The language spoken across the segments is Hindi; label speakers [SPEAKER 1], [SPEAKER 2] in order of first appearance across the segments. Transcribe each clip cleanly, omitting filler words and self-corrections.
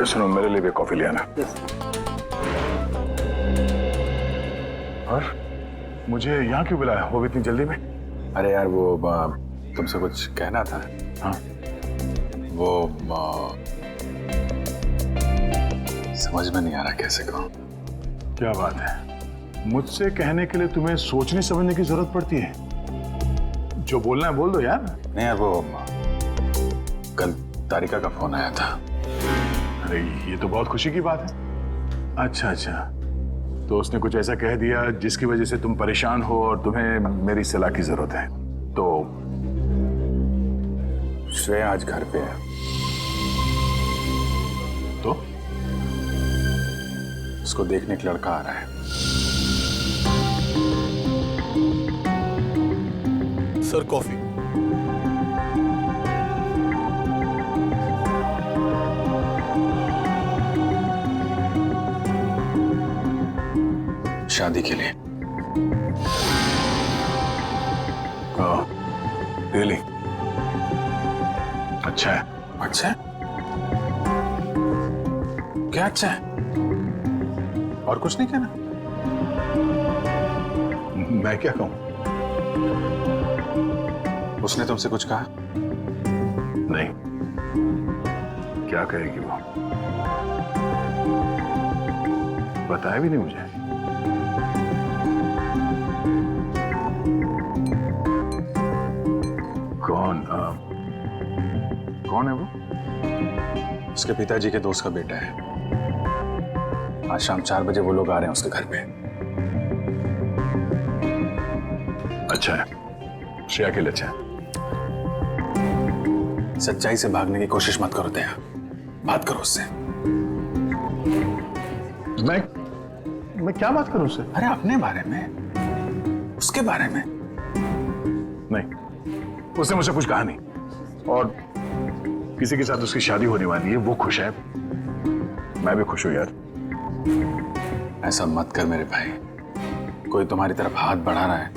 [SPEAKER 1] सुनो, मेरे लिए भी कॉफी ले आना। और मुझे यहाँ क्यों बुलाया, वो भी इतनी जल्दी में?
[SPEAKER 2] अरे यार वो तुमसे कुछ कहना था।
[SPEAKER 1] हाँ,
[SPEAKER 2] वो समझ में नहीं आ रहा कैसे कहूँ।
[SPEAKER 1] क्या बात है, मुझसे कहने के लिए तुम्हें सोचने समझने की जरूरत पड़ती है? जो बोलना है बोल दो यार।
[SPEAKER 2] नहीं यार, वो कल तारिका का फोन आया था।
[SPEAKER 1] अरे ये तो बहुत खुशी की बात है। अच्छा अच्छा, तो उसने कुछ ऐसा कह दिया जिसकी वजह से तुम परेशान हो और तुम्हें मेरी सलाह की जरूरत है। तो
[SPEAKER 2] श्रेया आज घर पे है।
[SPEAKER 1] तो
[SPEAKER 2] उसको देखने एक लड़का आ रहा है।
[SPEAKER 3] Sir coffee.
[SPEAKER 2] शादी के लिए।
[SPEAKER 1] रियली? अच्छा है।
[SPEAKER 2] अच्छा है? क्या अच्छा है? और कुछ नहीं कहना?
[SPEAKER 1] मैं क्या कहूं?
[SPEAKER 2] उसने तुमसे कुछ कहा?
[SPEAKER 1] नहीं, क्या कहेगी वो? बताया भी नहीं मुझे। कौन है वो?
[SPEAKER 2] उसके पिताजी के दोस्त का बेटा है। आज शाम 4 बजे वो लोग आ रहे हैं उसके घर पे।
[SPEAKER 1] अच्छा है, श्रेया के लिए अच्छा है।
[SPEAKER 2] सच्चाई से भागने की कोशिश मत करो दया, बात करो उससे।
[SPEAKER 1] मैं क्या बात करूं उससे?
[SPEAKER 2] अरे अपने बारे में, उसके बारे में।
[SPEAKER 1] नहीं, उसने मुझसे कुछ कहा नहीं, और किसी के साथ उसकी शादी होने वाली है, वो खुश है, मैं भी खुश हूं यार।
[SPEAKER 2] ऐसा मत कर मेरे भाई, कोई तुम्हारी तरफ हाथ बढ़ा रहा है,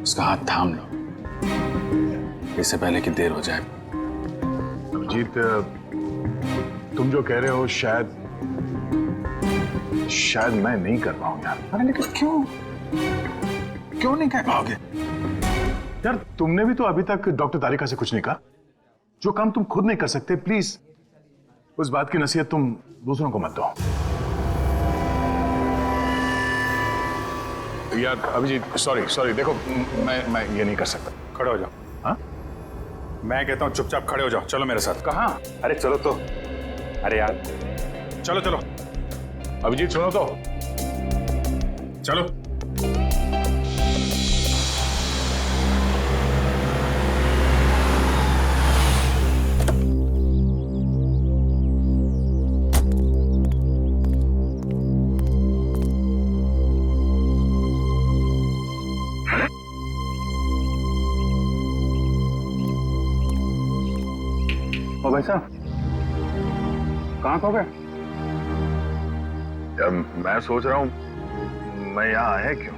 [SPEAKER 2] उसका हाथ थाम लो, इससे पहले कि देर हो जाए।
[SPEAKER 1] अभिजीत, तुम जो कह रहे हो शायद मैं नहीं कर पाऊं यार।
[SPEAKER 2] अरे लेकिन क्यों नहीं कह पाओगे?
[SPEAKER 1] यार तुमने भी तो अभी तक डॉक्टर तारिका से कुछ नहीं कहा। जो काम तुम खुद नहीं कर सकते, प्लीज उस बात की नसीहत तुम दूसरों को मत दो। यार अभिजीत, सॉरी, देखो मैं ये नहीं कर सकता।
[SPEAKER 2] खड़े हो जाओ।
[SPEAKER 1] हाँ,
[SPEAKER 2] मैं कहता हूँ चुपचाप खड़े हो जाओ, चलो मेरे साथ।
[SPEAKER 1] कहाँ?
[SPEAKER 2] अरे चलो तो। अरे यार चलो
[SPEAKER 1] अभिजीत सुनो तो।
[SPEAKER 2] चलो।
[SPEAKER 4] ओ भाई साहब, कहाँ खो गए?
[SPEAKER 1] यार मैं सोच रहा हूँ मैं यहाँ आया क्यों?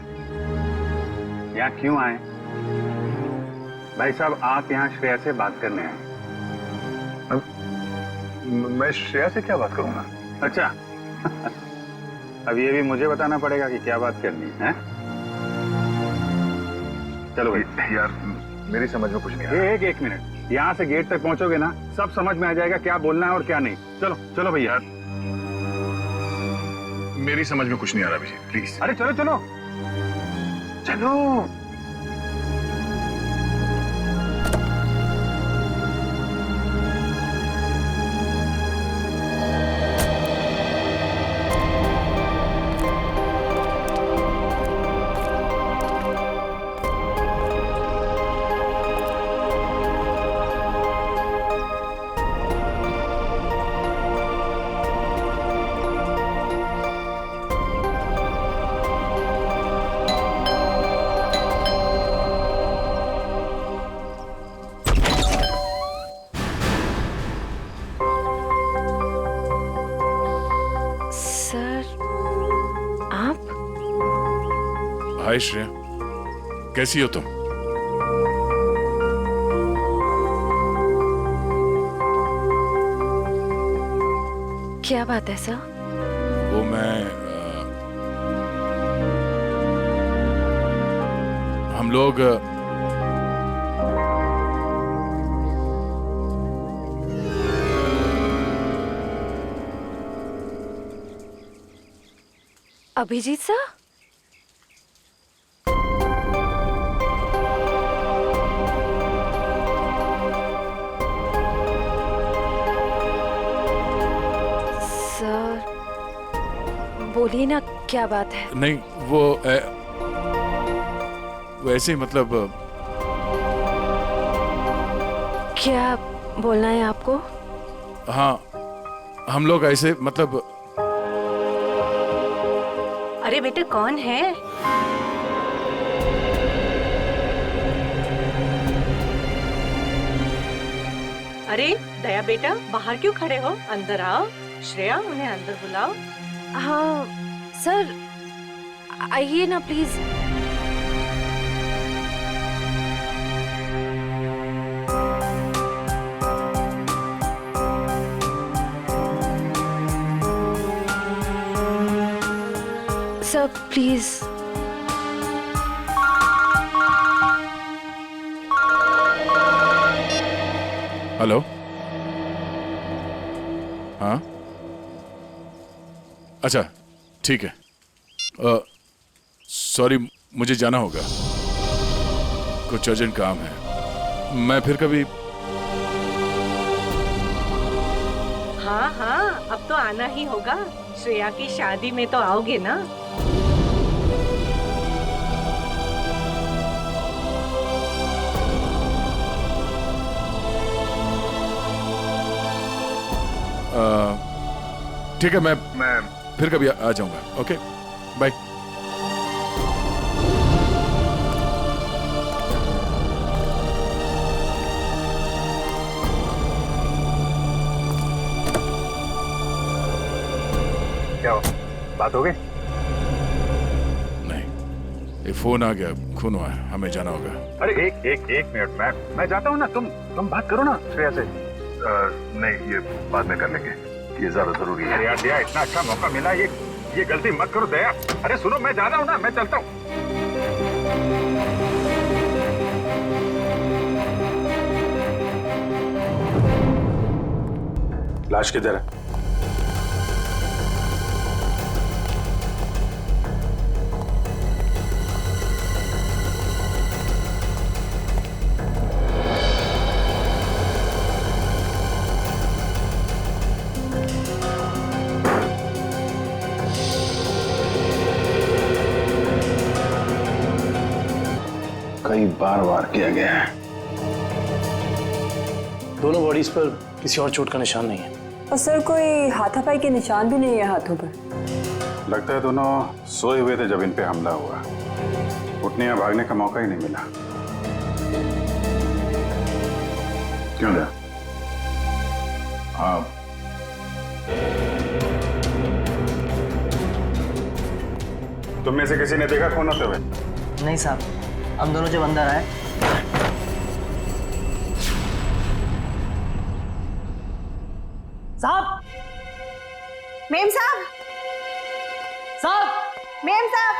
[SPEAKER 4] यहाँ क्यों आए? भाई साहब, आप यहाँ श्रेया से बात करने आए।
[SPEAKER 1] मैं श्रेया से क्या बात करूंगा?
[SPEAKER 4] अच्छा अब ये भी मुझे बताना पड़ेगा कि क्या बात करनी है? चलो भाई।
[SPEAKER 1] यार मेरी समझ में कुछ नहीं आ रहा।
[SPEAKER 4] एक मिनट, यहाँ से गेट तक पहुंचोगे ना, सब समझ में आ जाएगा क्या बोलना है और क्या नहीं। चलो भैया।
[SPEAKER 1] मेरी समझ में कुछ नहीं आ रहा अभिजीत, प्लीज।
[SPEAKER 4] अरे चलो।
[SPEAKER 5] हाय श्रेया, कैसी हो तुम?
[SPEAKER 3] क्या बात है सर?
[SPEAKER 5] वो मैं हम लोग
[SPEAKER 3] अभिजीत सर? सर बोलिए ना, क्या बात है?
[SPEAKER 5] नहीं वो वैसे ही मतलब
[SPEAKER 3] क्या बोलना है आपको?
[SPEAKER 5] हाँ, हम लोग ऐसे मतलब
[SPEAKER 6] अरे बेटा कौन है? अरे दया बेटा, बाहर क्यों खड़े हो? अंदर आओ। श्रेया, उन्हें अंदर बुलाओ।
[SPEAKER 3] हाँ सर, आइए ना प्लीज। Sir please.
[SPEAKER 5] हेलो। हाँ अच्छा ठीक है। सॉरी, मुझे जाना होगा, कुछ अर्जेंट काम है। मैं फिर कभी।
[SPEAKER 6] हाँ हाँ, अब तो आना ही होगा। श्रेया की शादी में तो आओगे ना?
[SPEAKER 5] ठीक है, मैं फिर कभी आ जाऊंगा। Okay bye.
[SPEAKER 4] क्या हो, बात हो गई?
[SPEAKER 5] नहीं, ये फोन आ गया, खून हुआ है, हमें जाना होगा।
[SPEAKER 4] अरे एक मिनट, मैं जाता हूँ ना, तुम बात करो ना श्रेया से। नहीं, ये बाद में कर लेंगे, ये ज्यादा जरूरी है। यार दया, इतना अच्छा मौका मिला, ये गलती मत करो दया। अरे सुनो, मैं जा रहा हूँ ना, मैं चलता हूँ।
[SPEAKER 2] लाश किधर है? कई बार वार किया गया है।
[SPEAKER 7] दोनों बॉडीज पर किसी और चोट का निशान नहीं है।
[SPEAKER 8] और सर कोई हाथापाई के निशान भी नहीं है हाथों पर।
[SPEAKER 2] लगता है दोनों सोए हुए थे जब इन पे हमला हुआ। उठने या भागने का मौका ही नहीं मिला।
[SPEAKER 1] क्यों दया? हाँ,
[SPEAKER 2] तुम में से किसी ने देखा खून होते हुए?
[SPEAKER 9] नहीं साहब, हम दोनों जब अंदर आए साहब।
[SPEAKER 8] मेम साहब,
[SPEAKER 9] साहब,
[SPEAKER 8] मेम साहब।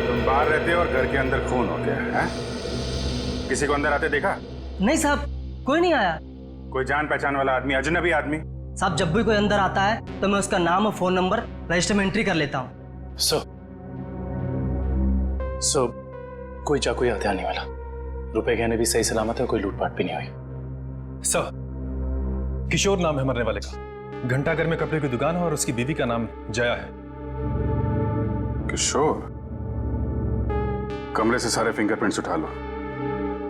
[SPEAKER 2] तुम बाहर रहते हो और घर के अंदर खून हो गया है? किसी को अंदर आते देखा?
[SPEAKER 9] नहीं साहब, कोई नहीं आया।
[SPEAKER 2] कोई जान पहचान वाला आदमी, अजनबी आदमी?
[SPEAKER 9] साहब, जब भी कोई अंदर आता है तो मैं उसका नाम और फोन नंबर रजिस्टर में एंट्री कर लेता हूँ।
[SPEAKER 7] सर कोई चाकू या हथियार नहीं वाला। रुपए गहने भी सही सलामत है, कोई लूटपाट भी नहीं हुई।
[SPEAKER 10] सर, किशोर नाम है मरने वाले का। घंटाघर में कपड़े की दुकान है और उसकी बीवी का नाम जया है।
[SPEAKER 2] किशोर? कमरे से सारे फिंगरप्रिंट्स उठा लो।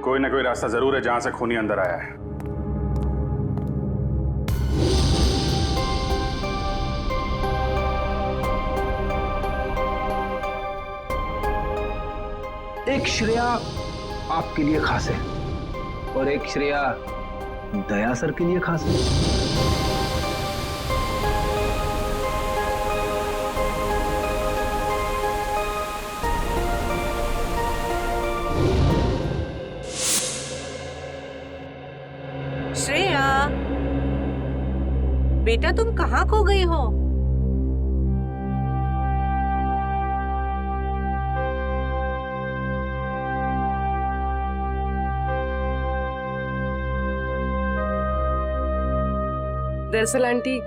[SPEAKER 2] कोई ना कोई रास्ता जरूर है जहां से खूनी अंदर आया है।
[SPEAKER 11] एक श्रेया आपके लिए खास है। और एक श्रेया दया सर के लिए खास है।
[SPEAKER 6] श्रेया, बेटा तुम कहाँ खो गई हो?
[SPEAKER 12] दरअसल आंटी,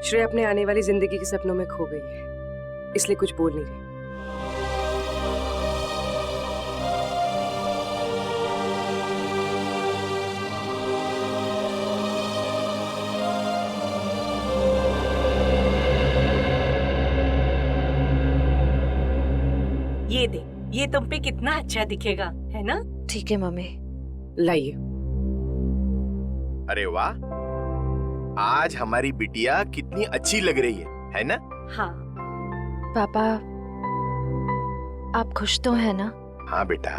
[SPEAKER 12] श्रेया अपने आने वाली जिंदगी के सपनों में खो गई है, इसलिए कुछ बोल नहीं रही।
[SPEAKER 6] ये दे, ये तुम पे कितना अच्छा दिखेगा, है ना?
[SPEAKER 3] ठीक है मम्मी।
[SPEAKER 12] लाइए।
[SPEAKER 13] अरे वाह, आज हमारी बिटिया कितनी अच्छी लग रही है ना?
[SPEAKER 6] हाँ।
[SPEAKER 3] पापा, आप खुश तो हैं ना?
[SPEAKER 13] हाँ बेटा,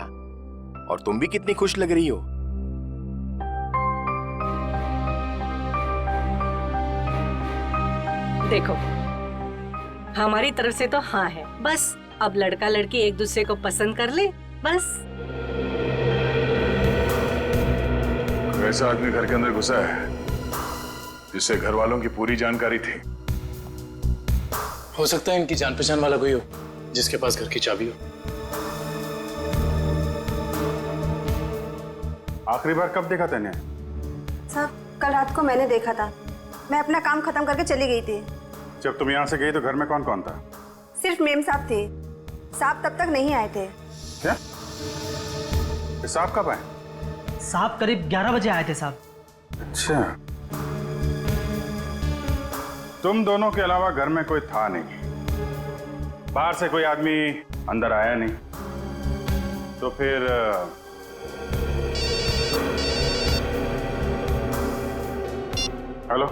[SPEAKER 13] और तुम भी कितनी खुश लग रही हो।
[SPEAKER 6] देखो, हमारी तरफ से तो हाँ है, बस अब लड़का लड़की एक दूसरे को पसंद कर ले, बस।
[SPEAKER 1] ऐसा आदमी घर के अंदर घुसा है जिससे घर वालों की पूरी जानकारी थी।
[SPEAKER 7] हो सकता है इनकी जान पहचान वाला कोई हो जिसके पास घर की चाबी हो।
[SPEAKER 4] आखिरी बार कब देखा तूने?
[SPEAKER 14] साहब, कल रात को मैंने देखा था। मैं अपना काम खत्म करके चली गई थी।
[SPEAKER 4] जब तुम यहाँ से गई तो घर में कौन कौन था?
[SPEAKER 14] सिर्फ मेम साहब थे। साहब तब तक नहीं आए थे।
[SPEAKER 4] क्या? साहब कब आए?
[SPEAKER 9] साहब करीब 11 बजे आए थे साहब।
[SPEAKER 4] अच्छा, तुम दोनों के अलावा घर में कोई था नहीं, बाहर से कोई आदमी अंदर आया नहीं, तो फिर हेलो?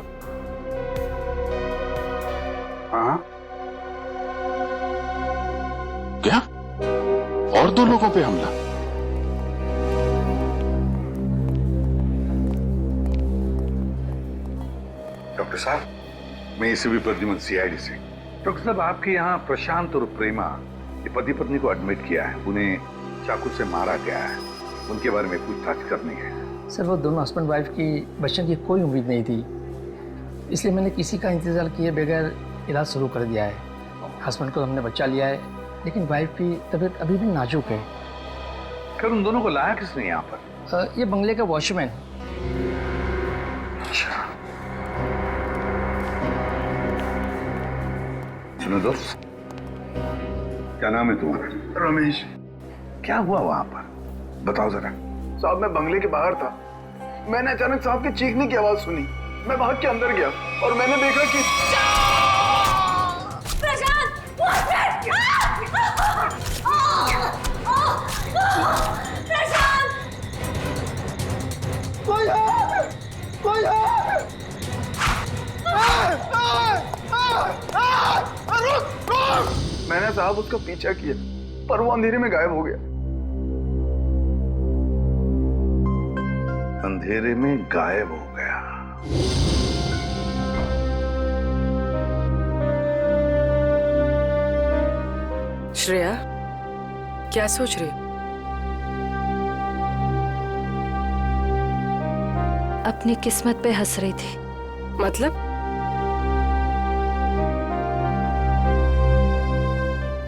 [SPEAKER 4] हाँ,
[SPEAKER 2] क्या? और 2 लोगों पे हमला?
[SPEAKER 15] डॉक्टर साहब, मैं एसीपी प्रद्युमन सीआईडी से। डॉक्टर साहब, आपके यहाँ प्रशांत और प्रेमा ये पति पत्नी को एडमिट किया है, उन्हें चाकू से मारा गया है, उनके बारे में पूछताछ करनी है।
[SPEAKER 16] सर, वो दोनों हस्बैंड वाइफ की बचने की कोई उम्मीद नहीं थी, इसलिए मैंने किसी का इंतजार किए बगैर इलाज शुरू कर दिया है। हस्बैंड को हमने बचा लिया है, लेकिन वाइफ की तबीयत अभी भी नाजुक है।
[SPEAKER 15] फिर उन दोनों को लाया किसने यहाँ पर?
[SPEAKER 16] ये बंगले का वॉचमैन।
[SPEAKER 15] अच्छा, सुनो दोस्त, क्या नाम है तुम्हारा?
[SPEAKER 17] रमेश।
[SPEAKER 15] क्या हुआ वहां पर, बताओ जरा।
[SPEAKER 17] साहब, मैं बंगले के बाहर था, मैंने अचानक साहब के चीखने की आवाज सुनी। मैं भाग के अंदर गया और मैंने देखा कि मैंने साहब उसका पीछा किया, पर वो अंधेरे में गायब हो गया।
[SPEAKER 15] अंधेरे में गायब हो गया?
[SPEAKER 12] श्रेया, क्या सोच रही?
[SPEAKER 3] अपनी किस्मत पे हंस रही थी।
[SPEAKER 12] मतलब?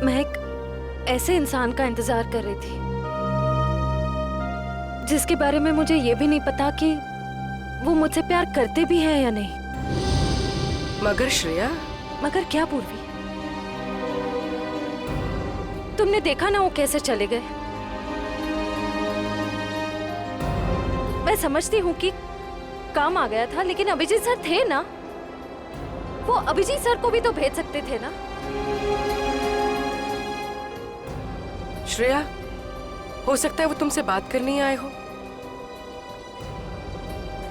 [SPEAKER 3] मैं एक ऐसे इंसान का इंतजार कर रही थी जिसके बारे में मुझे ये भी नहीं पता कि वो मुझसे प्यार करते भी हैं या नहीं।
[SPEAKER 12] मगर श्रेया।
[SPEAKER 3] मगर क्या पूर्वी? तुमने देखा ना वो कैसे चले गए। मैं समझती हूँ कि काम आ गया था, लेकिन अभिजीत सर थे ना, वो अभिजीत सर को भी तो भेज सकते थे ना।
[SPEAKER 12] श्रेया, हो सकता है वो तुमसे बात करने आए हो।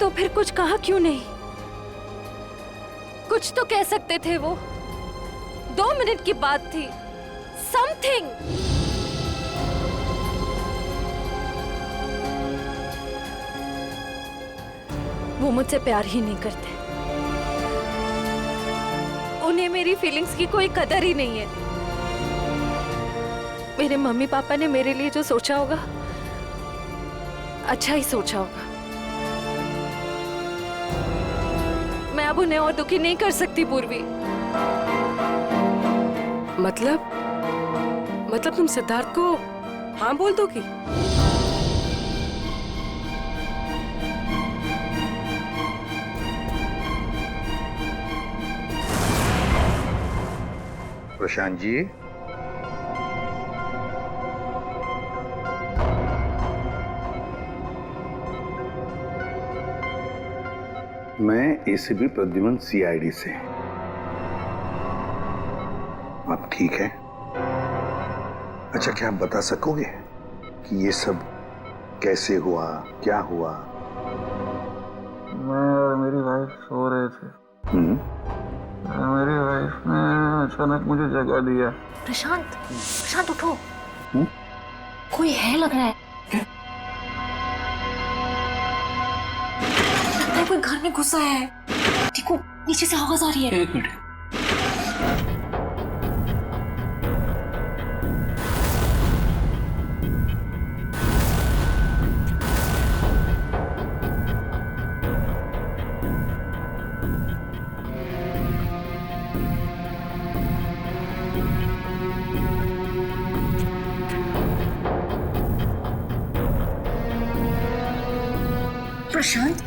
[SPEAKER 3] तो फिर कुछ कहा क्यों नहीं? कुछ तो कह सकते थे वो। 2 मिनट की बात थी। समथिंग। वो मुझसे प्यार ही नहीं करते। उन्हें मेरी फीलिंग्स की कोई कदर ही नहीं है। मेरे मम्मी पापा ने मेरे लिए जो सोचा होगा अच्छा ही सोचा होगा। मैं अब उन्हें और दुखी नहीं कर सकती पूर्वी।
[SPEAKER 12] मतलब तुम सिद्धार्थ को हाँ बोल दोगी?
[SPEAKER 15] प्रशांत जी, मैं एसीपी प्रद्युमन सीआईडी से। आप ठीक है? अच्छा, क्या आप बता सकोगे कि ये सब कैसे हुआ, क्या हुआ?
[SPEAKER 17] मैं और मेरी वाइफ सो रहे थे। मेरी वाइफ ने अचानक मुझे जगा दिया।
[SPEAKER 3] प्रशांत उठो। कोई है लग रहा है। लगता है कोई घर में घुसा है। देखो नीचे से आवाज आ रही है।
[SPEAKER 7] एक मिनट।
[SPEAKER 3] प्रशांत,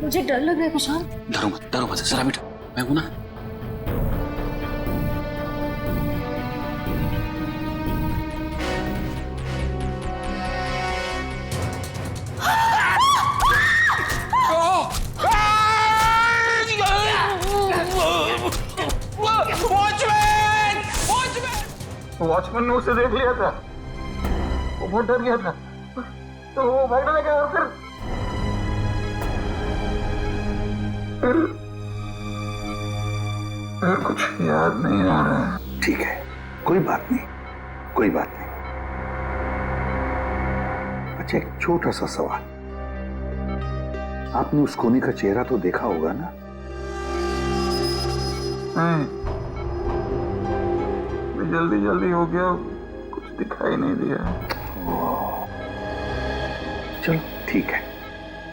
[SPEAKER 3] मुझे डर लग रहा है। प्रशांत,
[SPEAKER 7] डरो मत, जरा बैठो, मैं हूं ना।
[SPEAKER 17] वॉचमैन ने उसे देख लिया था। वो बहुत डर गया था, तो वो भागने लगा और फिर कुछ याद नहीं आ रहा है।
[SPEAKER 15] ठीक है, कोई बात नहीं, कोई बात नहीं। अच्छा, एक छोटा सा सवाल, आपने उस कोनी का चेहरा तो देखा होगा ना?
[SPEAKER 17] जल्दी हो गया, कुछ दिखाई नहीं दिया।
[SPEAKER 15] चलो ठीक है,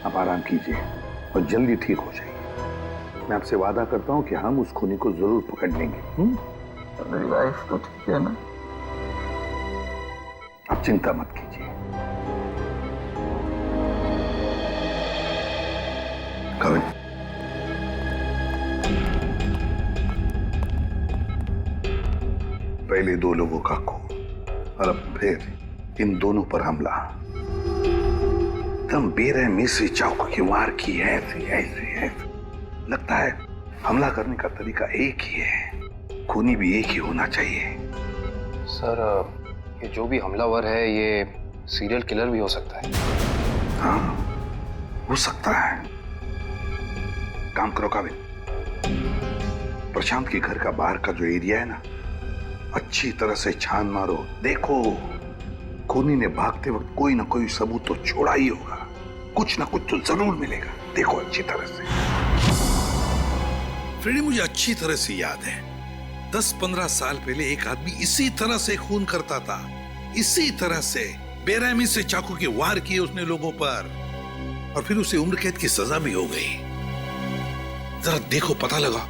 [SPEAKER 15] आप आराम कीजिए और जल्दी ठीक हो जाइए। मैं आपसे वादा करता हूं कि हम उस खूनी को जरूर पकड़ लेंगे।
[SPEAKER 17] मेरी वाइफ तो ठीक है ना?
[SPEAKER 15] आप चिंता मत कीजिए। कविन, पहले 2 लोगों का खून और अब फिर इन दोनों पर हमला। एकदम बेरहमी से चाकू की वार की है। ऐसे लगता है हमला करने का तरीका एक ही है, खूनी भी एक ही होना चाहिए।
[SPEAKER 7] सर, ये जो भी हमलावर है ये सीरियल किलर भी हो सकता है।
[SPEAKER 15] हाँ, हो सकता है। काम करो काबिल, प्रशांत के घर का बाहर का जो एरिया है ना, अच्छी तरह से छान मारो। देखो, खूनी ने भागते वक्त कोई ना कोई सबूत तो छोड़ा ही होगा, कुछ ना कुछ तो जरूर मिलेगा। देखो अच्छी तरह से।
[SPEAKER 18] फ्रेडी, मुझे अच्छी तरह से याद है, 10-15 साल पहले एक आदमी इसी तरह से खून करता था, इसी तरह से बेरहमी से चाकू के वार किए उसने लोगों पर, और फिर उसे उम्र कैद की सजा भी हो गई। जरा देखो, पता लगा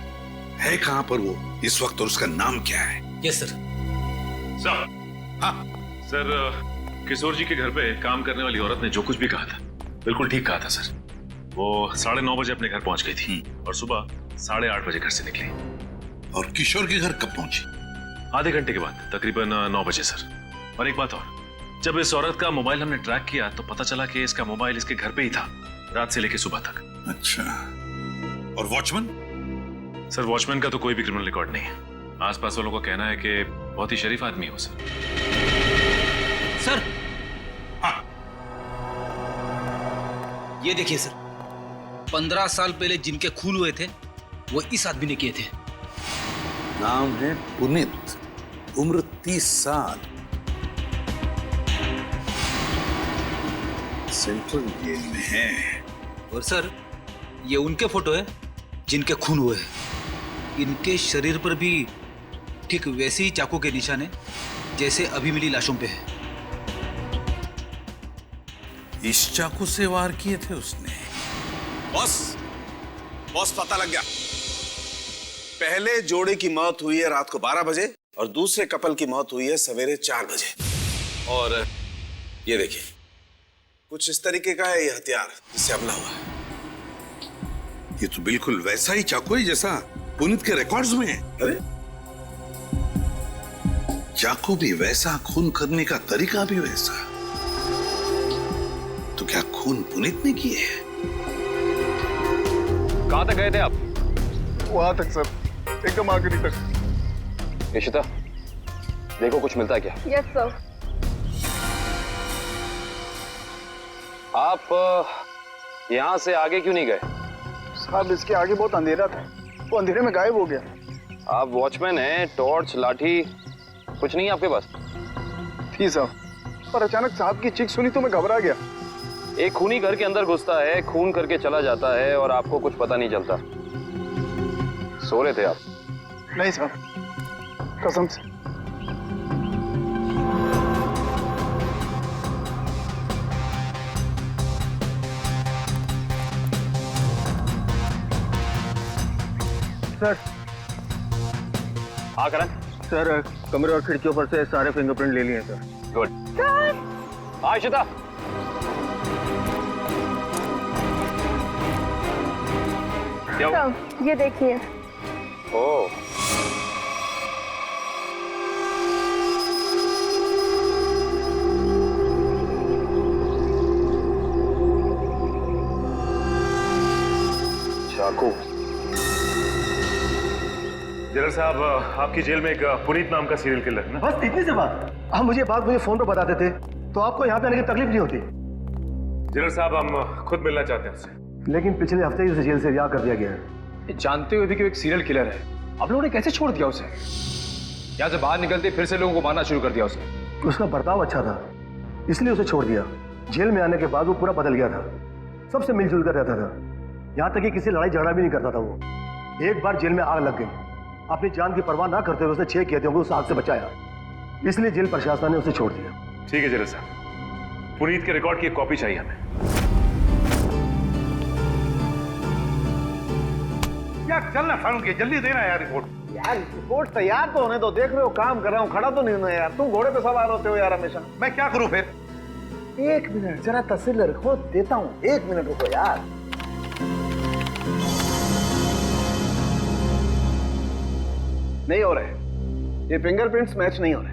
[SPEAKER 18] है कहां पर वो इस वक्त और उसका नाम क्या है?
[SPEAKER 7] Yes sir.
[SPEAKER 2] सर, किशोर जी के घर पे काम करने वाली औरत ने जो कुछ भी कहा था बिल्कुल ठीक कहा था सर। वो 9:30 बजे अपने घर पहुंच गई थी और सुबह 8:30 बजे घर से निकली।
[SPEAKER 18] और किशोर के घर कब पहुंची?
[SPEAKER 2] आधे घंटे के बाद, तकरीबन 9 बजे सर। और एक बात और, जब इस औरत का मोबाइल हमने ट्रैक किया तो पता चला कि इसका मोबाइल इसके घर पे ही था, रात से लेकर सुबह तक।
[SPEAKER 18] अच्छा, और वॉचमैन?
[SPEAKER 2] सर, वॉचमैन का तो कोई भी क्रिमिनल रिकॉर्ड नहीं है। आसपास वालों का कहना है कि बहुत ही शरीफ आदमी हो सर।
[SPEAKER 7] सर, हाँ, ये देखिए सर, 15 साल पहले जिनके खून हुए थे वो इस आदमी ने किए थे।
[SPEAKER 18] नाम है पुनीत, उम्र 30 साल, सेंट्रल जेल में है।
[SPEAKER 7] और सर,
[SPEAKER 11] ये उनके फोटो है जिनके खून हुए हैं। इनके शरीर पर भी ठीक वैसे ही चाकू के निशान है जैसे अभी मिली लाशों पे है।
[SPEAKER 18] इस चाकू से वार किए थे उसने।
[SPEAKER 13] बॉस पता लग गया। पहले जोड़े की मौत हुई है रात को 12 बजे और दूसरे कपल की मौत हुई है सवेरे 4 बजे। और ये देखिए, कुछ इस तरीके का है ये हथियार जिससे हमला हुआ है।
[SPEAKER 18] ये तो बिल्कुल वैसा ही चाकू है जैसा पुनीत के रिकॉर्ड्स में है।
[SPEAKER 13] अरे
[SPEAKER 18] चाकू भी वैसा, खून करने का तरीका भी वैसा। तो क्या खून पुनीत ने किए है?
[SPEAKER 10] कहां तक गए थे आप?
[SPEAKER 17] वहां तक सर, एकदम आखिरी तक।
[SPEAKER 10] इशिता, देखो कुछ मिलता है क्या?
[SPEAKER 14] Yes sir.
[SPEAKER 10] आप यहाँ से आगे क्यों नहीं गए?
[SPEAKER 17] साहब इसके आगे बहुत अंधेरा था, वो अंधेरे में गायब हो गया।
[SPEAKER 10] आप वॉचमैन हैं, टॉर्च, लाठी कुछ नहीं है आपके पास?
[SPEAKER 17] थी साहब, पर अचानक साहब की चीख सुनी तो मैं घबरा गया।
[SPEAKER 10] एक खूनी घर के अंदर घुसता है, खून करके चला जाता है और आपको कुछ पता नहीं चलता। सो रहे थे आप?
[SPEAKER 17] नहीं साहब, कसम से।
[SPEAKER 11] सर।
[SPEAKER 10] हाँ करण।
[SPEAKER 11] सर, कमरे और खिड़कियों पर से सारे फिंगरप्रिंट ले लिए सर।
[SPEAKER 10] गुड। हाँ इशिता। क्या?
[SPEAKER 14] ये देखिए।
[SPEAKER 10] ओह। चाकू। जनरल साहब, आपकी जेल में एक पुनीत नाम का सीरियल किलर है ना?
[SPEAKER 9] बस इतनी सी बात। आप मुझे फोन पर बता देते तो आपको यहाँ पे आने की तकलीफ नहीं होती।
[SPEAKER 10] जनरल साहब, हम खुद मिलना चाहते हैं उससे।
[SPEAKER 9] लेकिन पिछले हफ्ते ही उसे जेल से रिहा कर दिया गया है।
[SPEAKER 10] जानते हुए भी कि वो एक सीरियल किलर है, आप लोगों ने कैसे छोड़ दिया उसे? यहाँ से बाहर निकलते फिर से लोगों को मारना शुरू कर दिया उसने।
[SPEAKER 9] उसका बर्ताव अच्छा था, इसलिए उसे छोड़ दिया। जेल में आने के बाद वो पूरा बदल गया था, सबसे मिलजुल कर रहता था, यहाँ तक कि किसी लड़ाई झगड़ा भी नहीं करता था वो। एक बार जेल में आग लग गई, अपनी जान की परवाह ना करते हुए उसने 6 कैदियों को उस आग से बचाया, इसलिए जेल प्रशासन ने उसे छोड़ दिया।
[SPEAKER 10] ठीक है जनरल साहब, पुनीत के रिकॉर्ड की एक कॉपी चाहिए हमें।
[SPEAKER 15] यार चलना फारूक, जल्दी देना यार रिपोर्ट।
[SPEAKER 11] यार रिपोर्ट तैयार तो होने दो, देख रहे हो काम कर रहा हूँ, खड़ा तो नहीं हूं यार। तुम घोड़े पे सवार होते हो यार हमेशा।
[SPEAKER 15] मैं क्या करूं फिर?
[SPEAKER 11] 1 मिनट जरा तस्वीर रखो, देता हूँ। 1 मिनट रुको यार। नहीं हो रहे, ये फिंगरप्रिंट्स मैच नहीं हो रहे।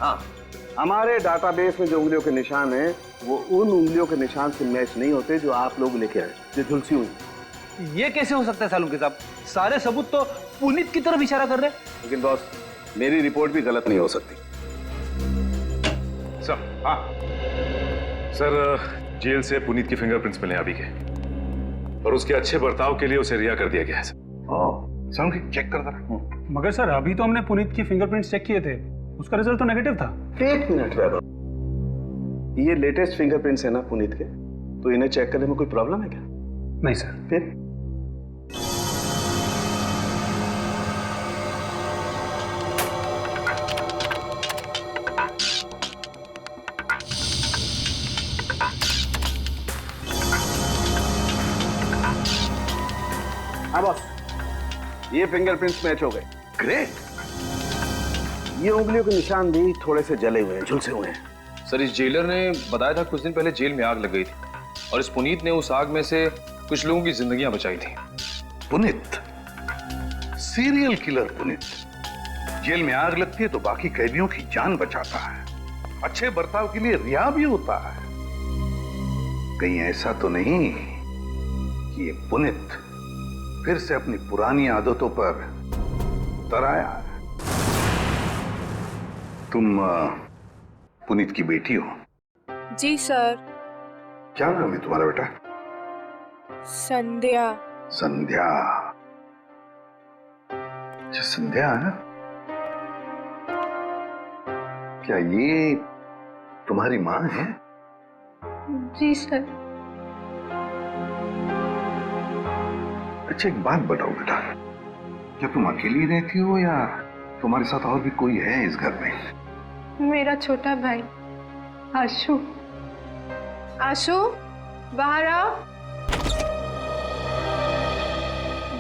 [SPEAKER 11] हाँ, हमारे डाटाबेस में जो उंगलियों के निशान हैं वो उन उंगलियों के निशान से मैच नहीं होते जो आप लोग लेके आए, जो झुलसी हुई।
[SPEAKER 9] ये कैसे हो सकता है सालुंके साहब? सारे सबूत तो पुनीत की तरफ इशारा कर रहे हैं।
[SPEAKER 11] लेकिन बॉस, मेरी रिपोर्ट भी गलत नहीं हो सकती।
[SPEAKER 10] सर, हाँ सर, जेल से पुनीत की फिंगरप्रिंट्स मिले अभी के, और उसके अच्छे बर्ताव के लिए उसे रिहा कर दिया गया है सर।
[SPEAKER 15] चेक कर जरा।
[SPEAKER 19] मगर सर, अभी तो हमने पुनीत की फिंगरप्रिंट्स चेक किए थे, उसका रिजल्ट तो नेगेटिव था।
[SPEAKER 11] 1 मिनट वैभव, ये लेटेस्ट फिंगरप्रिंट्स है ना पुनीत के, तो इन्हें चेक करने में कोई प्रॉब्लम है क्या?
[SPEAKER 19] नहीं सर।
[SPEAKER 11] फिर हाँ बॉस, ये फिंगरप्रिंट्स मैच हो गए।
[SPEAKER 15] ग्रेट।
[SPEAKER 11] ये उंगलियों के निशान भी थोड़े से जले हुए हैं, झुलसे हुए हैं।
[SPEAKER 10] सर, इस जेलर ने बताया था कुछ दिन पहले जेल में आग लग गई थी और इस पुनीत ने उस आग में से कुछ लोगों की जिंदगियां बचाई थी।
[SPEAKER 15] Puneet, serial killer Puneet, jail में आग लगती है तो बाकी कैदियों की जान बचाता है, अच्छे बर्ताव के लिए रिहा भी होता है। कहीं ऐसा तो नहीं कि ये पुनीत फिर से अपनी पुरानी आदतों पर तराया है? तुम पुनीत की बेटी हो?
[SPEAKER 12] जी सर।
[SPEAKER 15] क्या नाम है तुम्हारा बेटा?
[SPEAKER 12] संध्या।
[SPEAKER 15] संध्या। अच्छा संध्या है? क्या ये तुम्हारी माँ है?
[SPEAKER 12] जी सर।
[SPEAKER 15] अच्छा एक बात बताओ बेटा, क्या तुम अकेली रहती हो या तुम्हारे साथ और भी कोई है इस घर में?
[SPEAKER 20] मेरा छोटा भाई आशु। आशु, बाहर आओ।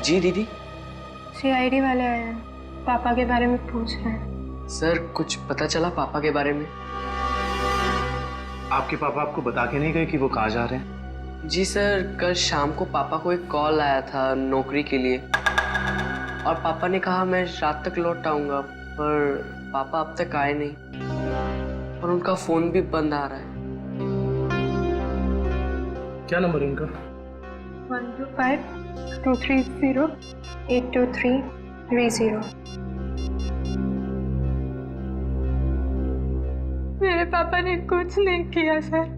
[SPEAKER 21] जी दीदी।
[SPEAKER 20] सीआईडी वाले आए हैं, पापा के बारे में पूछ रहे हैं।
[SPEAKER 21] सर कुछ पता चला पापा के बारे में?
[SPEAKER 7] आपके पापा आपको बता के नहीं गए कि वो कहाँ जा रहे हैं?
[SPEAKER 21] जी सर, कल शाम को पापा को एक कॉल आया था नौकरी के लिए और पापा ने कहा मैं रात तक लौट आऊंगा, पर पापा अब तक आए नहीं और उनका फोन भी बंद आ रहा है।
[SPEAKER 7] क्या नंबर है उनका?
[SPEAKER 20] 125-230-82330। मेरे पापा ने कुछ नहीं किया सर,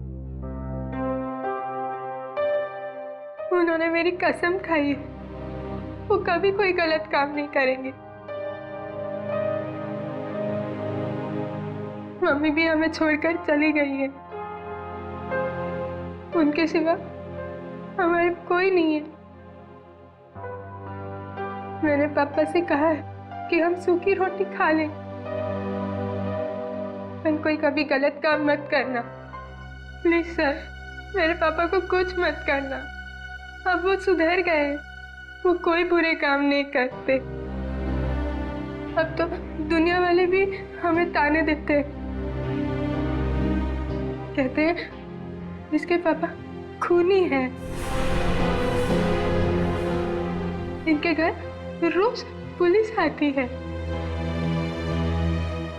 [SPEAKER 20] उन्होंने मेरी कसम खाई है वो कभी कोई गलत काम नहीं करेंगे। मम्मी भी हमें छोड़कर चली गई है, उनके सिवा हमारे कोई नहीं है। मैंने पापा से कहा है कि हम सूखी रोटी खा लें, पर कोई कभी गलत काम मत करना प्लीज सर, मेरे पापा को कुछ मत करना। अब वो सुधर गए, वो कोई बुरे काम नहीं करते। अब तो दुनिया वाले भी हमें ताने देते हैं, कहते हैं इसके पापा खूनी हैं। इनके घर रोज पुलिस आती है,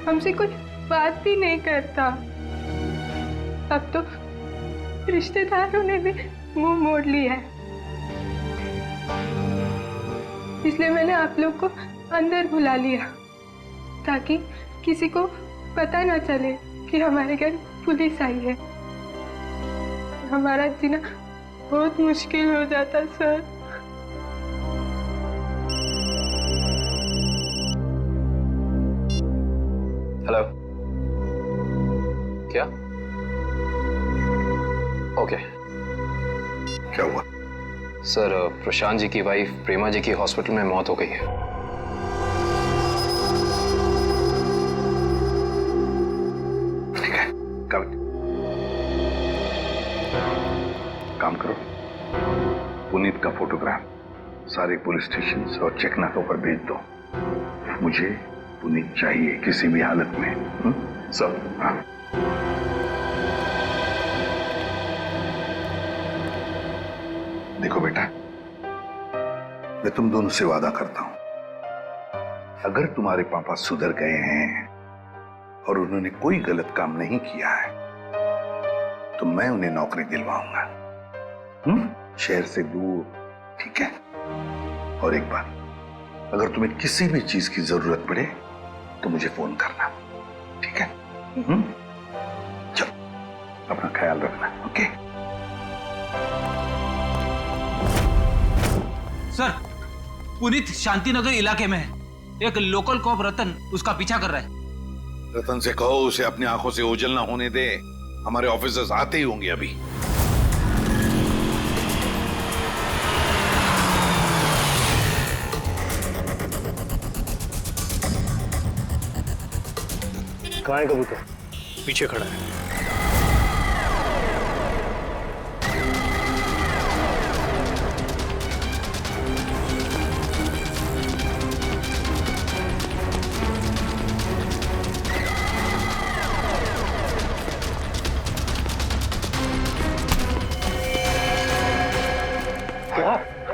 [SPEAKER 20] हमसे कोई बात भी नहीं करता। अब तो रिश्तेदारों ने भी मुंह मोड़ लिया है, इसलिए मैंने आप लोग को अंदर बुला लिया ताकि किसी को पता ना चले कि हमारे घर पुलिस आई है। हमारा जीना बहुत मुश्किल हो जाता सर।
[SPEAKER 10] हेलो, क्या? ओके।
[SPEAKER 15] क्या हुआ?
[SPEAKER 10] सर, प्रशांत जी की वाइफ प्रेमा जी की हॉस्पिटल में मौत हो गई है।
[SPEAKER 15] ठीक है, काम करो, पुनीत का फोटोग्राफ सारे पुलिस स्टेशन और चेकनाकों पर भेज दो। मुझे पुनीत चाहिए किसी भी हालत में। सब हाँ। देखो बेटा, मैं तुम दोनों से वादा करता हूं, अगर तुम्हारे पापा सुधर गए हैं और उन्होंने कोई गलत काम नहीं किया है तो मैं उन्हें नौकरी दिलवाऊंगा, शहर से दूर, ठीक है? और एक बात, अगर तुम्हें किसी भी चीज की जरूरत पड़े तो मुझे फोन करना, ठीक है? चलो, अपना ख्याल रखना, ओके?
[SPEAKER 22] सर, पुनीत शांतिनगर इलाके में है, एक लोकल कॉप रतन उसका पीछा कर रहा है।
[SPEAKER 15] रतन से कहो उसे अपनी आंखों से ओझल ना होने दे, हमारे ऑफिसर्स आते ही होंगे अभी।
[SPEAKER 9] कहाँ है कबूतर?
[SPEAKER 7] पीछे खड़ा है।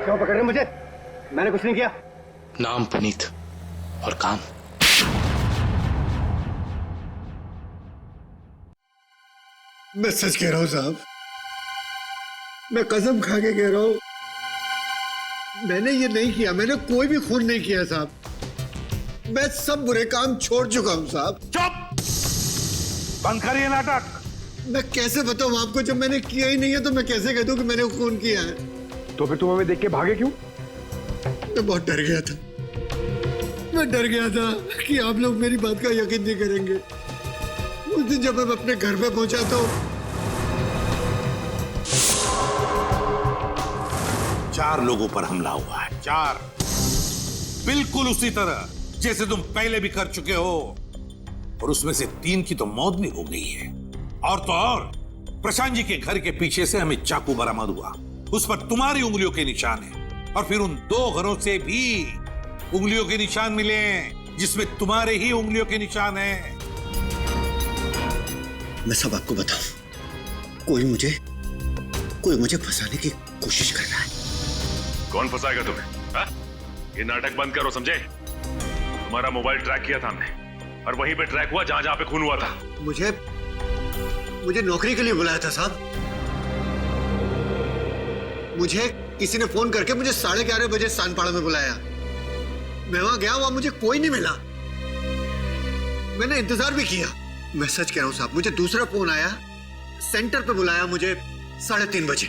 [SPEAKER 9] क्यों पकड़ रहे मुझे? मैंने कुछ नहीं किया।
[SPEAKER 7] नाम पुनीत और काम।
[SPEAKER 23] मैं सच कह रहा हूं साहब, मैं कसम खा के कह रहा हूं, मैंने ये नहीं किया, मैंने कोई भी खून नहीं किया साहब। मैं सब बुरे काम छोड़ चुका हूं साहब।
[SPEAKER 15] चुप! बंद करिए नाटक।
[SPEAKER 23] मैं कैसे बताऊं आपको, जब मैंने किया ही नहीं है तो मैं कैसे कह दूं कि मैंने खून किया है?
[SPEAKER 9] तो फिर तुम हमें देख के भागे क्यों?
[SPEAKER 23] मैं बहुत डर गया था, मैं डर गया था कि आप लोग मेरी बात का यकीन नहीं करेंगे। उस दिन जब मैं अपने घर पे पहुंचा तो
[SPEAKER 18] 4 लोगों पर हमला हुआ है, 4। बिल्कुल उसी तरह जैसे तुम पहले भी कर चुके हो, और उसमें से 3 की तो मौत भी हो गई है। और तो और प्रशांत जी के घर के पीछे से हमें चाकू बरामद हुआ, उस पर तुम्हारी उंगलियों के निशान है, और फिर उन 2 घरों से भी उंगलियों के निशान मिले हैं जिसमें तुम्हारे ही उंगलियों के निशान हैं।
[SPEAKER 23] मैं सब आपको बताऊं, कोई मुझे फंसाने की कोशिश कर रहा है।
[SPEAKER 4] कौन फंसाएगा तुम्हें? हा? ये नाटक बंद करो, समझे? तुम्हारा मोबाइल ट्रैक किया था हमने, और वहीं पे ट्रैक हुआ जहां पे खून हुआ था।
[SPEAKER 23] मुझे नौकरी के लिए बुलाया था साहब। मुझे किसी ने फोन करके मुझे 11:30 बजे सानपाड़ा में बुलाया। मैं वहां गया, वहां मुझे कोई नहीं मिला। मैंने इंतजार भी किया। मैं सच कह रहा हूं साहब, मुझे दूसरा फोन आया, सेंटर पे बुलाया मुझे 3:30 बजे।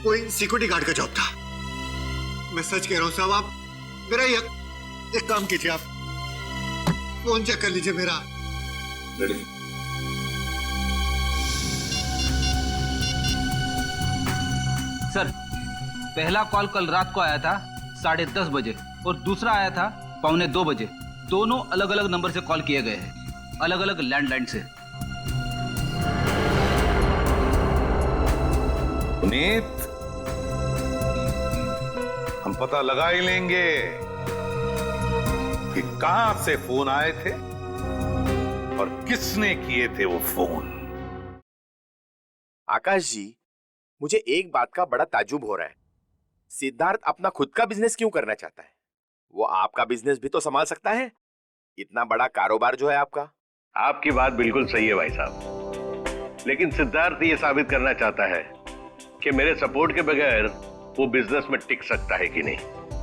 [SPEAKER 23] कोई सिक्योरिटी गार्ड का जॉब था। मैं सच कह रहा हूं साहब, आप मेरा एक काम कीजिए, आप फोन चेक कर लीजिए मेरा।
[SPEAKER 22] सर, पहला कॉल कल रात को आया था 10:30 बजे और दूसरा आया था 1:45 बजे। दोनों अलग अलग नंबर से कॉल किए गए हैं, अलग अलग लैंडलाइन से।
[SPEAKER 18] पुनीत, हम पता लगा ही लेंगे कि कहां से फोन आए थे और किसने किए थे वो फोन।
[SPEAKER 5] आकाश जी, मुझे एक बात का बड़ा ताज्जुब हो रहा है। सिद्धार्थ अपना खुद का बिजनेस क्यों करना चाहता है? वो आपका बिजनेस भी तो संभाल सकता है। इतना बड़ा कारोबार जो है आपका।
[SPEAKER 11] आपकी बात बिल्कुल सही है भाई साहब, लेकिन सिद्धार्थ ये साबित करना चाहता है कि मेरे सपोर्ट के बगैर वो बिजनेस में टिक सकता है कि नहीं।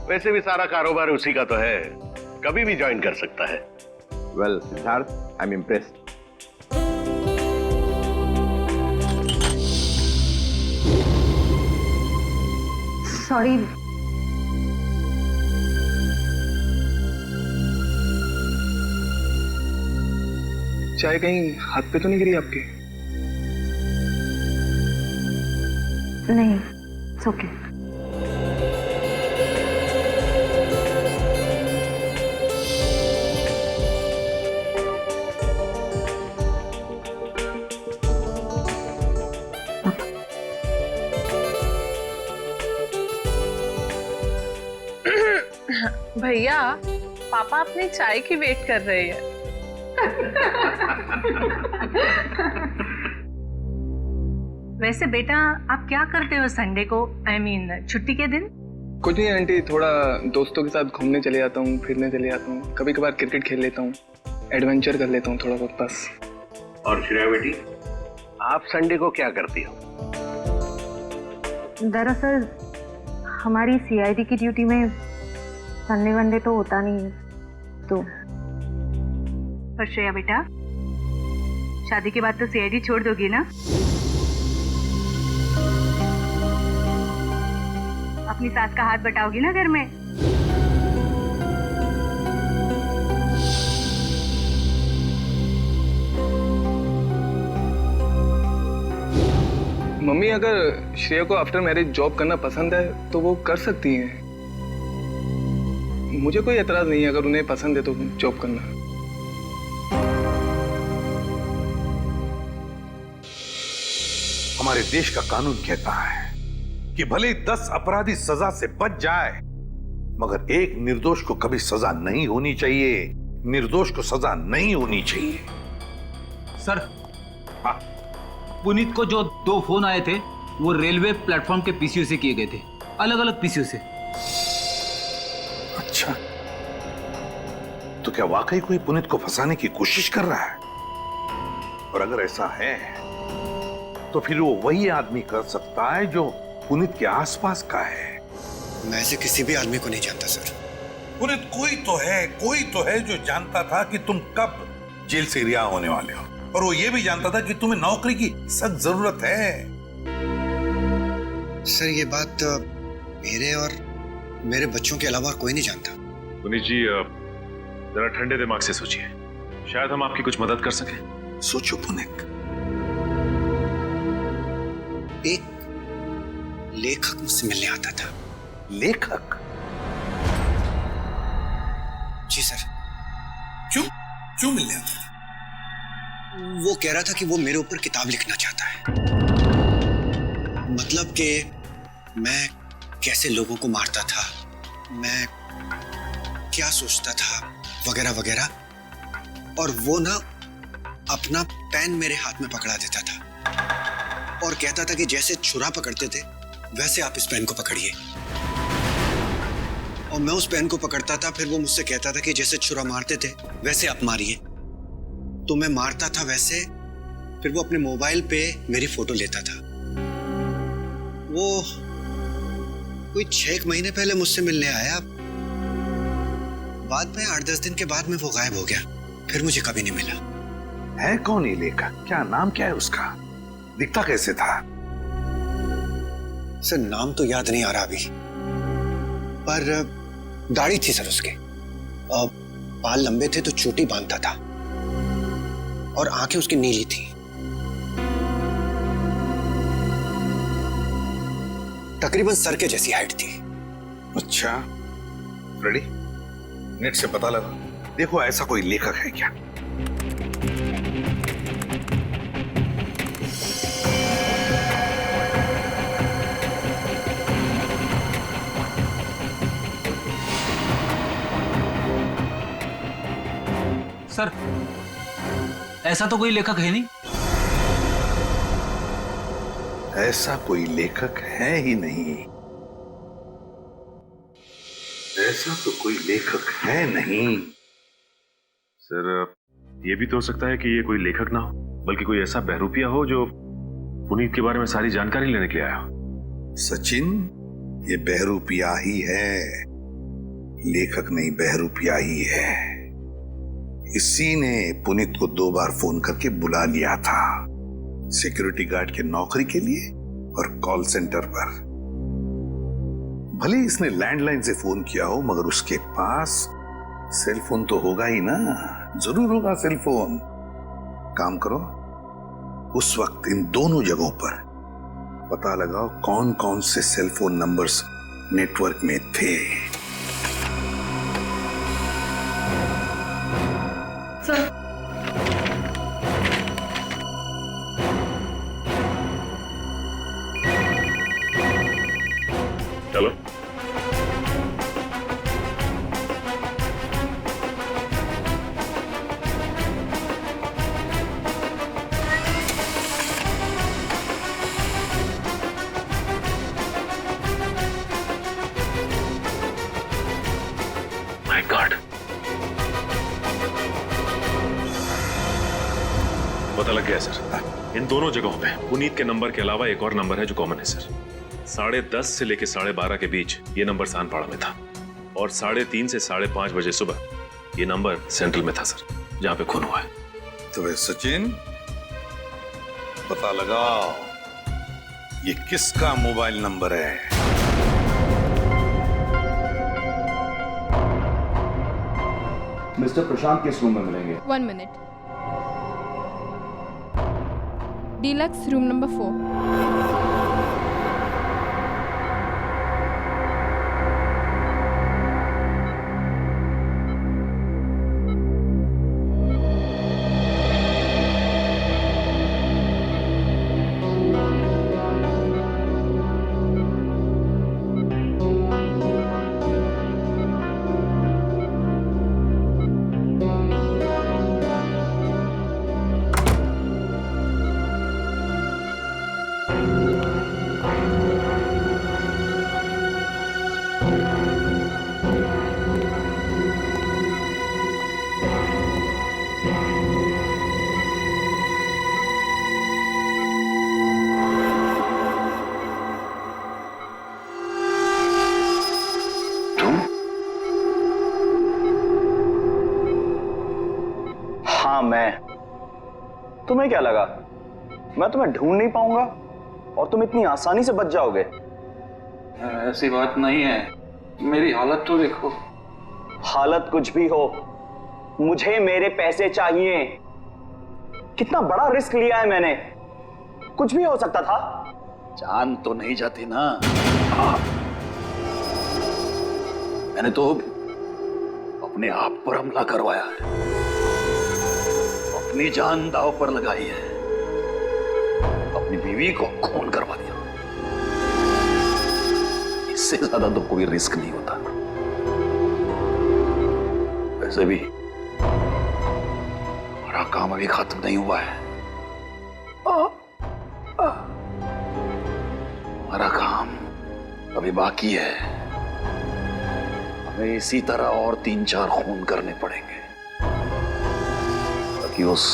[SPEAKER 11] वैसे भी सारा कारोबार उसी का तो है, कभी भी ज्वाइन कर सकता है।
[SPEAKER 5] Well Siddharth, I am impressed.
[SPEAKER 14] Sorry.
[SPEAKER 17] चाय कहीं हाथ पे तो नहीं गिरी आपके?
[SPEAKER 14] नहीं, इट्स ओके।
[SPEAKER 20] भैया, पापा अपनी चाय की वेट कर रहे हैं।
[SPEAKER 6] वैसे बेटा, आप क्या करते हो संडे को, I mean, छुट्टी के दिन?
[SPEAKER 17] कुछ नहीं आंटी, थोड़ा दोस्तों के साथ घूमने चले जाता हूँ, फिरने चले जाता हूँ, कभी कभार क्रिकेट खेल लेता हूँ, एडवेंचर कर लेता हूँ थोड़ा बहुत बस।
[SPEAKER 11] और श्रेया बेटी, आप संडे को क्या करती हो?
[SPEAKER 14] दरअसल हमारी CID की ड्यूटी में संडे वनडे तो होता नहीं है, तो।
[SPEAKER 6] पर श्रेया बेटा, शादी के बाद तो CID छोड़ दोगी ना? अपनी सास का हाथ बटाओगी ना घर में?
[SPEAKER 17] मम्मी, अगर श्रेया को आफ्टर मैरिज जॉब करना पसंद है तो वो कर सकती हैं। मुझे कोई एतराज नहीं है अगर उन्हें पसंद है तो जॉब करना।
[SPEAKER 18] हमारे देश का कानून कहता है कि भले 10 अपराधी सजा से बच जाए, मगर एक निर्दोष को कभी सजा नहीं होनी चाहिए। निर्दोष को सजा नहीं होनी चाहिए।
[SPEAKER 22] सर, पुनीत को जो 2 फोन आए थे वो रेलवे प्लेटफॉर्म के पीसीओ से किए गए थे, अलग अलग पीसीओ से।
[SPEAKER 18] अच्छा, तो क्या वाकई कोई पुनीत को फंसाने की कोशिश कर रहा है? और अगर ऐसा है तो फिर वो वही आदमी कर सकता है जो पुनीत के आसपास का है।
[SPEAKER 23] मैं ऐसे किसी भी आदमी को नहीं जानता सर।
[SPEAKER 18] पुनीत कोई तो है जो जानता था कि तुम कब जेल से रिहा होने वाले हो, और वो ये भी जानता था कि तुम्हें नौकरी की सख्त जरूरत है।
[SPEAKER 23] सर, ये बात मेरे और मेरे बच्चों के अलावा कोई नहीं जानता।
[SPEAKER 4] पुनीत जी, जरा ठंडे दिमाग से सोचिए, शायद हम आपकी कुछ मदद कर सकें।
[SPEAKER 18] सोचो पुनीत।
[SPEAKER 23] एक लेखक मुझसे मिलने आता था।
[SPEAKER 18] लेखक?
[SPEAKER 1] जी सर।
[SPEAKER 18] क्यों क्यों मिलने आता था?
[SPEAKER 1] वो कह रहा था कि वो मेरे ऊपर किताब लिखना चाहता है। मतलब कि मैं कैसे लोगों को मारता था, मैं क्या सोचता था, वगैरह वगैरह। और वो ना अपना पेन मेरे हाथ में पकड़ा देता था और कहता था कि जैसे छुरा पकड़ते थे वैसे आप इस पेन को पकड़िए। और मैं उस पेन को पकड़ता था, फिर वो मुझसे कहता था कि जैसे छुरा मारते थे वैसे आप मारिए। तो मैं मारता था वैसे, फिर वो अपने मोबाइल पे मेरी फोटो लेता था। वो कोई 6 महीने पहले मुझसे मिलने आया, बाद में 8-10 दिन के बाद में वो गायब हो गया, फिर मुझे कभी नहीं मिला।
[SPEAKER 18] है कौन ये लेखक? क्या नाम क्या है उसका? दिखता कैसे था?
[SPEAKER 1] सर नाम तो याद नहीं आ रहा अभी, पर दाढ़ी थी सर उसके, बाल लंबे थे तो चोटी बांधता था और आंखें उसकी नीली थी। तकरीबन सर के जैसी हाइट थी।
[SPEAKER 18] अच्छा, रेडी? नेट से पता लगा, देखो ऐसा कोई लेखक है क्या?
[SPEAKER 22] सर ऐसा तो कोई लेखक है नहीं।
[SPEAKER 18] ऐसा कोई लेखक है ही नहीं। ऐसा तो कोई लेखक है नहीं।
[SPEAKER 4] सर ये भी तो हो सकता है कि ये कोई लेखक ना हो, बल्कि कोई ऐसा बहरूपिया हो जो पुनीत के बारे में सारी जानकारी लेने के लिए आया हो।
[SPEAKER 18] सचिन, ये बहरूपिया ही है, लेखक नहीं, बहरूपिया ही है। इसी ने पुनीत को 2 बार फोन करके बुला लिया था, सिक्योरिटी गार्ड के नौकरी के लिए और कॉल सेंटर पर। भले इसने लैंडलाइन से फोन किया हो, मगर उसके पास सेल फोन तो होगा ही ना, जरूर होगा सेल फोन। काम करो, उस वक्त इन दोनों जगहों पर पता लगाओ कौन कौन से सेल फोन नंबर्स नेटवर्क में थे।
[SPEAKER 20] सर
[SPEAKER 4] चलो माय गॉड, पता लग गया सर। इन दोनों जगहों पे पुनीत के नंबर के अलावा एक और नंबर है जो कॉमन है सर। 10:30 से लेके 12:30 के बीच ये नंबर सानपाड़ा में था और 3:30 से 5:30 बजे सुबह ये नंबर सेंट्रल में था सर, जहां पे खून हुआ है।
[SPEAKER 18] तो वे सचिन, पता लगाओ ये किसका मोबाइल नंबर है।
[SPEAKER 10] मिस्टर प्रशांत किस रूम में मिलेंगे?
[SPEAKER 20] 1 मिनट। Deluxe room number 4।
[SPEAKER 10] तुम्हें क्या लगा मैं तुम्हें ढूंढ नहीं पाऊंगा और तुम इतनी आसानी से बच जाओगे?
[SPEAKER 17] ऐसी बात नहीं है, मेरी हालत तो देखो।
[SPEAKER 10] हालत कुछ भी हो, मुझे मेरे पैसे चाहिए। कितना बड़ा रिस्क लिया है मैंने, कुछ भी हो सकता था।
[SPEAKER 18] जान तो नहीं जाती ना।
[SPEAKER 15] मैंने तो अपने आप पर हमला करवाया है, अपनी जान दांव पर लगाई है, अपनी बीवी को खून करवा दिया। इससे ज्यादा तो कोई रिस्क नहीं होता। वैसे भी हमारा काम अभी खत्म नहीं हुआ है। हमारा काम अभी बाकी है। हमें इसी तरह और 3-4 खून करने पड़ेंगे ताकि उस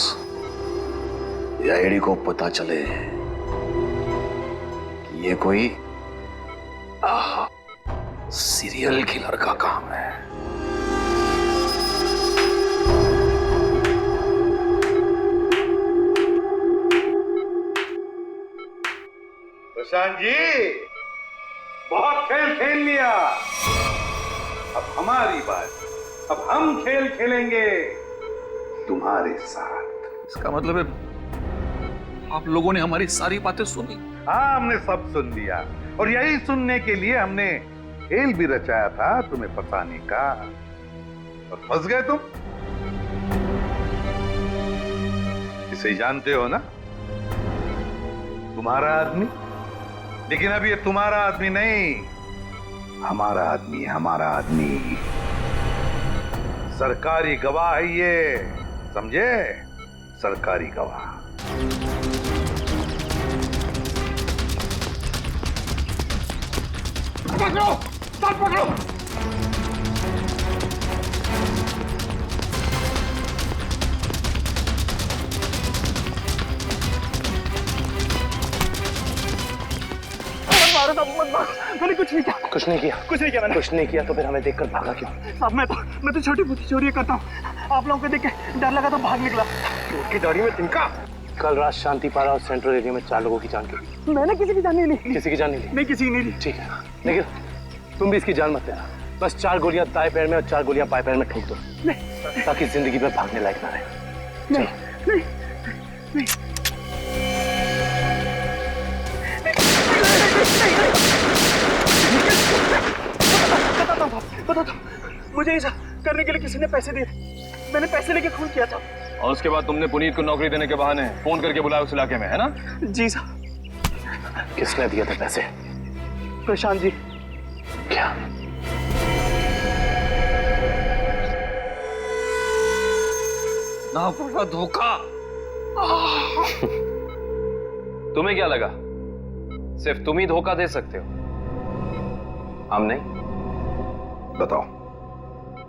[SPEAKER 15] सीआईडी को पता चले कि ये कोई सीरियल किलर का काम है।
[SPEAKER 18] प्रशांत जी, बहुत खेल खेल लिया, अब हमारी बात। अब हम खेल खेलेंगे तुम्हारे साथ।
[SPEAKER 15] इसका मतलब है आप लोगों ने हमारी सारी बातें सुनी?
[SPEAKER 18] हाँ, हमने सब सुन लिया और यही सुनने के लिए हमने खेल भी रचाया था तुम्हें फंसाने का, और फंस गए तुम। इसे जानते हो ना, तुम्हारा आदमी। लेकिन अब ये तुम्हारा आदमी नहीं, हमारा आदमी, हमारा आदमी। सरकारी गवाह है ये, समझे? सरकारी गवाह।
[SPEAKER 3] पकड़ो, सब पकड़ो।
[SPEAKER 19] मैंने कुछ नहीं किया।
[SPEAKER 7] कुछ नहीं किया?
[SPEAKER 19] कुछ नहीं किया मैंने।
[SPEAKER 7] कुछ नहीं किया तो फिर हमें देखकर भागा क्यों?
[SPEAKER 19] साहब मैं तो छोटी मोटी चोरी करता हूँ। आप लोगों को देख के डर लगा तो भाग निकला।
[SPEAKER 7] की दाढ़ी में तिनका। कल रात शांति पारा और सेंट्रल एरिया में 4 लोगों की जान गई।
[SPEAKER 19] मैंने किसी की जान नहीं ली।
[SPEAKER 7] किसी की जान नहीं ली?
[SPEAKER 19] नहीं, किसी की नहीं ली।
[SPEAKER 7] ठीक है, लेकिन तुम भी इसकी जान मत लेना। बस 4 गोलियां दाएं पैर में और 4 गोलियां बाएं पैर में ठोक दो, ताकि जिंदगी में भागने लायक ना रहे।
[SPEAKER 19] नहीं। बता दो, मुझे ऐसा करने के लिए किसी ने पैसे दिए। मैंने पैसे लेके खून किया था।
[SPEAKER 10] और उसके बाद तुमने पुनीत को नौकरी देने के बहाने फोन करके बुलाया उस इलाके में, है ना?
[SPEAKER 19] जी साहब।
[SPEAKER 7] किसने दिए थे पैसे?
[SPEAKER 19] प्रशांत जी।
[SPEAKER 7] क्या?
[SPEAKER 15] ना पड़ा धोखा।
[SPEAKER 10] तुम्हें क्या लगा सिर्फ तुम ही धोखा दे सकते हो, हम नहीं?
[SPEAKER 18] बताओ,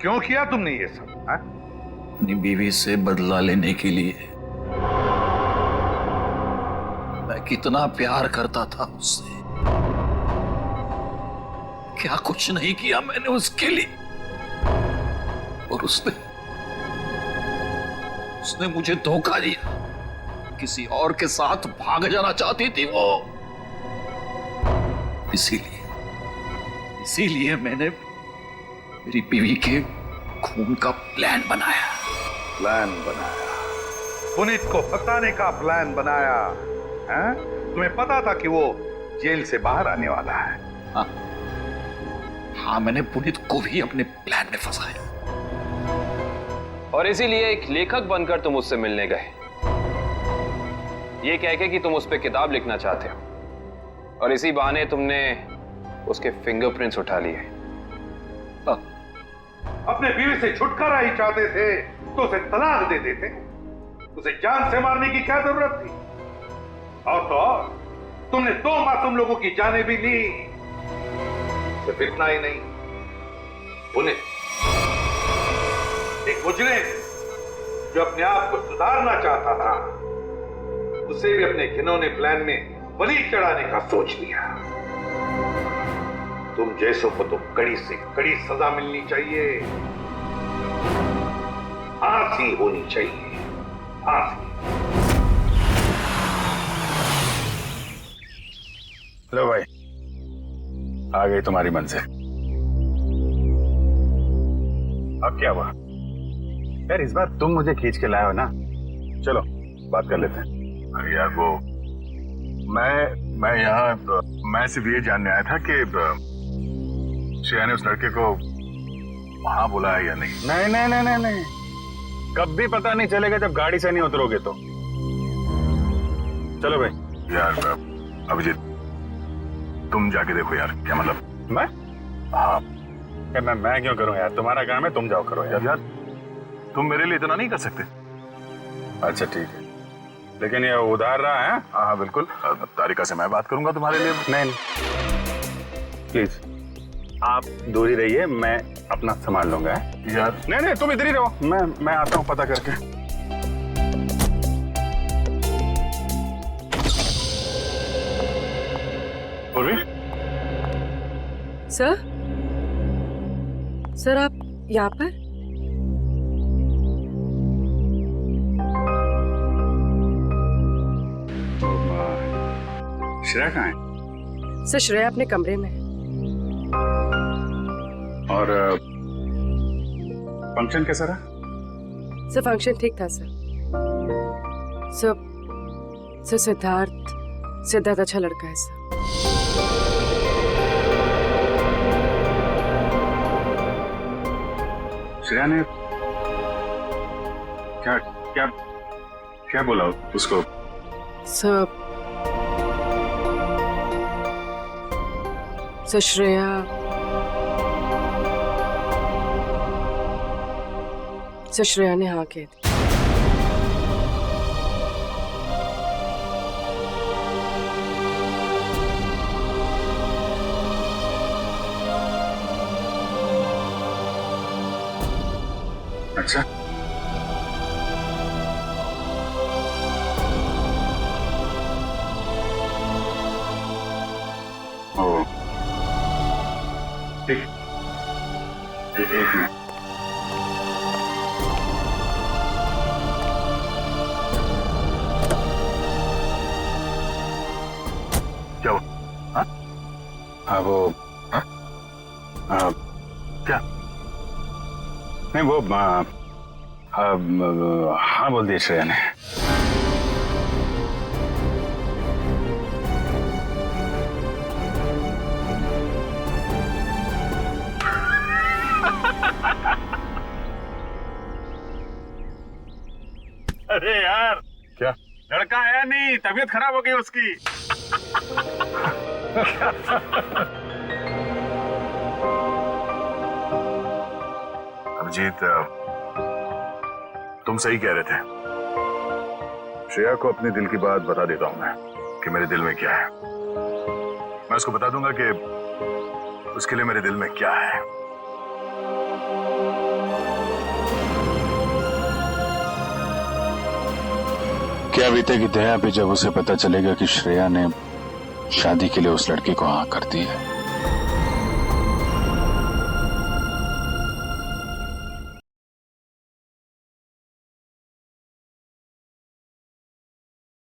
[SPEAKER 18] क्यों किया तुमने ये सब?
[SPEAKER 15] अपनी बीवी से बदला लेने के लिए। मैं कितना प्यार करता था उससे। क्या कुछ नहीं किया मैंने उसके लिए, और उसने मुझे धोखा दिया। किसी और के साथ भाग जाना चाहती थी वो। इसीलिए मैंने मेरी बीवी के खून का प्लान बनाया।
[SPEAKER 18] पुनीत को फंसाने का प्लान बनाया, हैं? तुम्हें पता था कि वो जेल से बाहर आने वाला है।
[SPEAKER 15] हाँ, मैंने पुनीत को भी अपने प्लान में फंसाया।
[SPEAKER 10] और इसीलिए एक लेखक बनकर तुम उससे मिलने गए, ये कह के कि तुम उस पर किताब लिखना चाहते हो, और इसी बहाने तुमने उसके फिंगरप्रिंट्स उठा लिए।
[SPEAKER 18] अपने बीवी से छुटकारा ही चाहते थे तो उसे तलाक दे देते। उसे जान से मारने की क्या जरूरत थी? और तो और, तुमने 2 मासूम लोगों की जानें भी ली। सिर्फ इतना ही नहीं, उन्हें एक मुजरिम जो अपने आप को सुधारना चाहता था, उसे भी अपने घिनौने प्लान में बलि चढ़ाने का सोच लिया। तुम जैसों को तो कड़ी से कड़ी सजा मिलनी चाहिए, फांसी होनी चाहिए, फांसी।
[SPEAKER 2] लो भाई, आ गई तुम्हारी मंजिल। अब क्या हुआ? यार इस बार तुम मुझे खींच के लाए हो ना, चलो बात कर लेते हैं।
[SPEAKER 4] अरे यार वो मैं यहाँ मैं सिर्फ ये जानने आया था कि श्रेया ने उस लड़के को
[SPEAKER 15] वहां बोला है या नहीं?
[SPEAKER 4] नहीं नहीं नहीं नहीं नहीं, कब भी पता नहीं चलेगा जब गाड़ी से नहीं उतरोगे तो। चलो भाई।
[SPEAKER 15] यार अभिजीत, तुम जाके देखो यार, क्या मतलब?
[SPEAKER 4] मैं?
[SPEAKER 15] हाँ।
[SPEAKER 4] मैं क्यों करूं यार, तुम्हारा काम है, तुम जाओ करो यार।
[SPEAKER 15] यार तुम मेरे लिए इतना नहीं कर सकते?
[SPEAKER 4] अच्छा ठीक है, लेकिन ये उधार रहा है।
[SPEAKER 15] हाँ बिल्कुल, तारिका से मैं बात करूंगा तुम्हारे लिए।
[SPEAKER 4] नहीं प्लीज आप दूर ही रहिए, मैं अपना संभाल लूंगा।
[SPEAKER 15] यार
[SPEAKER 4] नहीं नहीं, तुम इधर ही रहो, मैं आता हूँ पता करके।
[SPEAKER 12] सर आप यहाँ पर?
[SPEAKER 15] श्रेया कहाँ है?
[SPEAKER 12] सर श्रेया अपने कमरे में।
[SPEAKER 15] और फंक्शन कैसा रहा?
[SPEAKER 12] सर फंक्शन ठीक था सर। सर सिद्धार्थ अच्छा लड़का है सर।
[SPEAKER 15] श्रेया ने क्या क्या क्या बोला उसको?
[SPEAKER 12] सर श्रेया ने हाँ कह दी।
[SPEAKER 15] अच्छा, ओ ठीक, एक मिनट। क्या हुआ?
[SPEAKER 2] हाँ वो
[SPEAKER 15] क्या?
[SPEAKER 2] नहीं वो हाँ बोल दिया श्रेया ने।
[SPEAKER 4] अरे यार,
[SPEAKER 15] क्या
[SPEAKER 4] लड़का आया नहीं, तबीयत खराब हो गई उसकी।
[SPEAKER 15] अभिजीत, तुम सही कह रहे थे। श्रेया को अपने दिल की बात बता देता हूं मैं कि मेरे दिल में क्या है। मैं उसको बता दूंगा कि उसके लिए मेरे दिल में क्या है।
[SPEAKER 2] क्या बीतेगी दया पे जब उसे पता चलेगा कि श्रेया ने शादी के लिए उस लड़की को हाँ कर दी है।